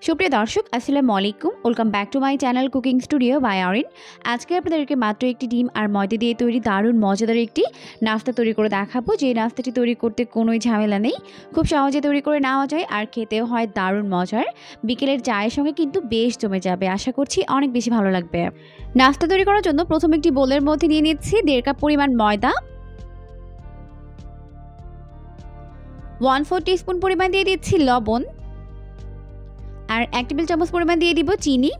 সুপ্রিয় দর্শক আসসালামু আলাইকুম, welcome back to my channel cooking studio by Arin. আজকে আপনাদেরকে মাত্র একটি ডিম আর ময়দা দিয়ে তৈরি দারুণ মজাদার একটি নাস্তা তৈরি করে দেখাবো। যে নাস্তাটি তৈরি করতে কোনোই ঝামেলা নেই, খুব সহজে তৈরি করে নেওয়া যায় আর খেতেও হয় দারুণ মজার। বিকেলের চায়ের সঙ্গে কিন্তু বেশ জমে যাবে, আশা করছি অনেক বেশি ভালো লাগবে। নাস্তা তৈরি করার জন্য প্রথমে একটি বোলের মধ্যে নিয়ে নিচ্ছি 1.5 কাপ পরিমাণ ময়দা, 1/4 টিস্পুন পরিমাণ দিয়ে দিচ্ছি লবণ, আর 1 টেবিল চামচ পরিমাণ দিয়ে দিব চিনি।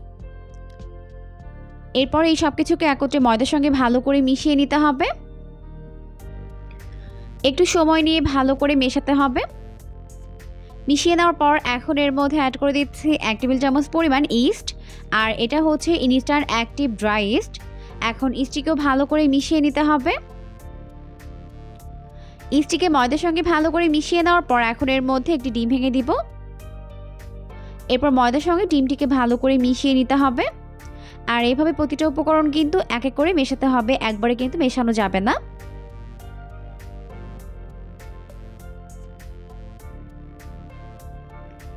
এরপর এই সব কিছুকে একত্রে ময়দার সঙ্গে ভালো করে মিশিয়ে নিতে হবে। একটু সময় নিয়ে ভালো করে মেশাতে হবে। মিশিয়ে নেওয়ার পর এখন এর মধ্যে অ্যাড করে দিচ্ছি 1 টেবিল চামচ পরিমাণ ইস্ট, আর এটা হচ্ছে ইনস্ট্যান্ট অ্যাক্টিভ ড্রাই ইস্ট। এখন ইস্টটিকেও ভালো করে মিশিয়ে নিতে হবে। ইস্টটিকে ময়দার সঙ্গে ভালো করে মিশিয়ে নেওয়ার পর এখন এর মধ্যে একটি ডিম ভেঙে দিব। এরপর ময়দার সঙ্গে ডিমটিকে ভালো করে মিশিয়ে নিতে হবে। আর এইভাবে প্রতিটা উপকরণ কিন্তু এক এক করে মেশাতে হবে, একবারে কিন্তু মেশানো যাবে না।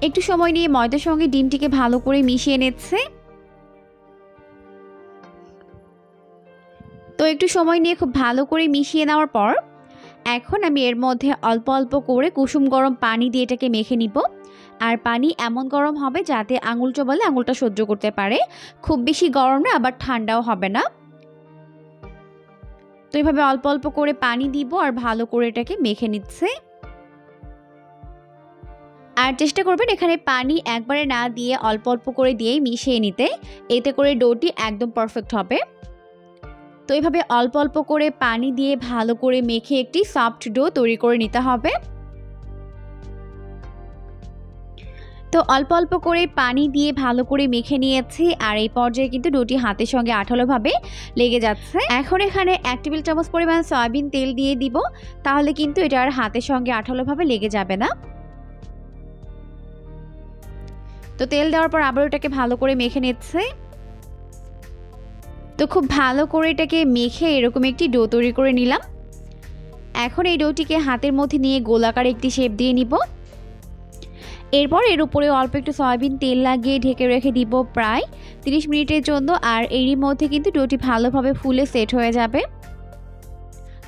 একটু সময় নিয়ে ময়দার সঙ্গে ডিমটিকে ভালো করে মিশিয়ে নিচ্ছে। তো একটু সময় নিয়ে খুব ভালো করে মিশিয়ে নেওয়ার পর এখন আমি এর মধ্যে অল্প অল্প করে কুসুম গরম পানি দিয়ে এটাকে মেখে নিব। আর পানি এমন গরম হবে যাতে আঙুল চোবালে আঙুলটা সহ্য করতে পারে, খুব বেশি গরম না আবার ঠান্ডাও হবে না। তো এইভাবে অল্প অল্প করে পানি দিব আর ভালো করে এটাকে মেখে নিচ্ছে। আর চেষ্টা করবেন এখানে পানি একবারে না দিয়ে অল্প অল্প করে দিয়েই মিশিয়ে নিতে, এতে করে ডোটি একদম পারফেক্ট হবে। তো এইভাবে অল্প অল্প করে পানি দিয়ে ভালো করে মেখে একটি সফট ডো তৈরি করে নিতে হবে। তো অল্প অল্প করে পানি দিয়ে ভালো করে মেখে নিয়েছি, আর এই পর্যায়ে কিন্তু ডোটি হাতের সঙ্গে আঠালোভাবে লেগে যাচ্ছে। এখন এখানে 1 টেবিল চামচ পরিমাণ সয়াবিন তেল দিয়ে দিব, তাহলে কিন্তু এটা আর হাতের সঙ্গে আঠালোভাবে লেগে যাবে না। তো তেল দেওয়ার পর আবার এটাকে ভালো করে মেখে নিচ্ছে। তো খুব ভালো করে এটাকে মেখে এরকম একটি ডো তৈরি করে নিলাম। এখন এই ডোটিকে হাতের মধ্যে নিয়ে গোলাকার একটি শেপ দিয়ে নিব। এরপর এর উপরে অল্প একটু সয়াবিন তেল লাগিয়ে ঢেকে রেখে দিব প্রায় 30 মিনিটের জন্য। আর এরই মধ্যে কিন্তু ডোটি ভালোভাবে ফুলে সেট হয়ে যাবে।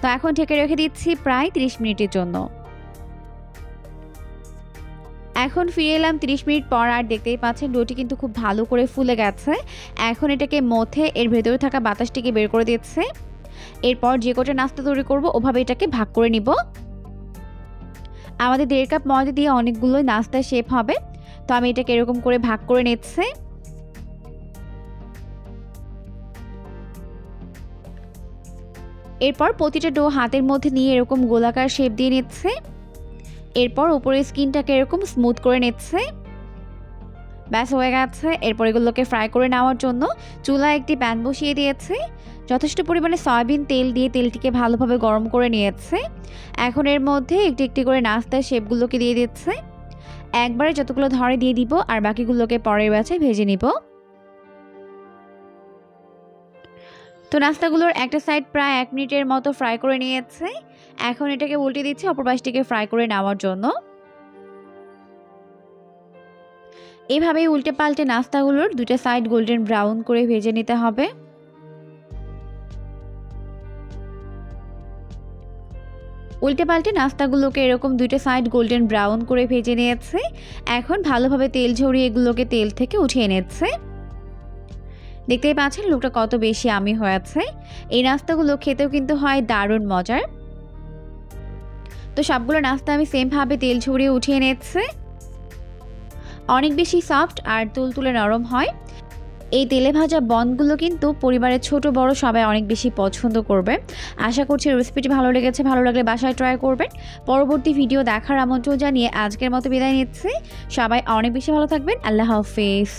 তো এখন ঢেকে রেখে দিচ্ছি প্রায় 30 মিনিটের জন্য। এখন ফিরে এলাম 30 মিনিট পর, আর দেখতেই পাচ্ছেন ডোটি কিন্তু খুব ভালো করে ফুলে গেছে। এখন এটাকে মথে এর ভেতরে থাকা বাতাসটিকে বের করে দিচ্ছে। এরপর যে কটা নাস্তা তৈরি করব ওভাবে এটাকে ভাগ করে নিব। আমাদের 1.5 কাপ ময়দা দিয়ে অনেকগুলো নাস্তা শেপ হবে, তো আমি এটাকে এরকম করে ভাগ করে নিচ্ছি। এরপর প্রতিটা ডো হাতের মধ্যে নিয়ে এরকম গোলাকার শেপ দিয়ে নিচ্ছে। এরপর উপরের স্কিনটাকে এরকম স্মুথ করে নিচ্ছে। ব্যাস হয়ে গেছে। এরপর এগুলোকে ফ্রাই করে নেওয়ার জন্য চুলায় একটি প্যান বসিয়ে দিয়েছি। যথেষ্ট পরিমাণে সয়াবিন তেল দিয়ে তেলটিকে ভালোভাবে গরম করে নিয়েছে। এখন এর মধ্যে একটি একটি করে নাস্তার শেপগুলোকে দিয়ে দিচ্ছে। একবারে যতগুলো ধরে দিয়ে দিব, আর বাকিগুলোকে পরের ব্যাচে ভেজে নিব। তো নাস্তাগুলোর একটা সাইড প্রায় 1 মিনিটের মতো ফ্রাই করে নিয়েছে। এখন এটাকে উল্টে দিচ্ছি অপর পাশটিকে ফ্রাই করে নেওয়ার জন্য। এভাবেই উল্টে পাল্টে নাস্তাগুলোর দুটো সাইড গোল্ডেন ব্রাউন করে ভেজে নিতে হবে। উল্টে পাল্টে নাস্তাগুলোকে এরকম দুটো সাইড গোল্ডেন ব্রাউন করে ভেজে নিয়েছে। এখন ভালোভাবে তেল ঝরিয়ে এগুলোকে তেল থেকে উঠিয়ে নিচ্ছে। দেখতেই পাচ্ছেন লুকটা কত বেশি আমি হয়েছে। এই নাস্তাগুলো খেতেও কিন্তু হয় দারুণ মজার। তো সবগুলো নাস্তা আমি সেম ভাবে তেল ঝরিয়ে উঠিয়ে নিচ্ছে। অনেক বেশি সফট আর তুলতুলে নরম হয়। এই তেলে ভাজা বনগুলো কিন্তু পরিবারের ছোট বড় সবাই অনেক বেশি পছন্দ করবে। আশা করছি রেসিপিটি ভালো লেগেছে, ভালো লাগলে বাসায় ট্রাই করবেন। পরবর্তী ভিডিও দেখার আমন্ত্রণ জানিয়ে আজকের মতো বিদায় নিচ্ছি। সবাই অনেক বেশি ভালো থাকবেন। আল্লাহ হাফেজ।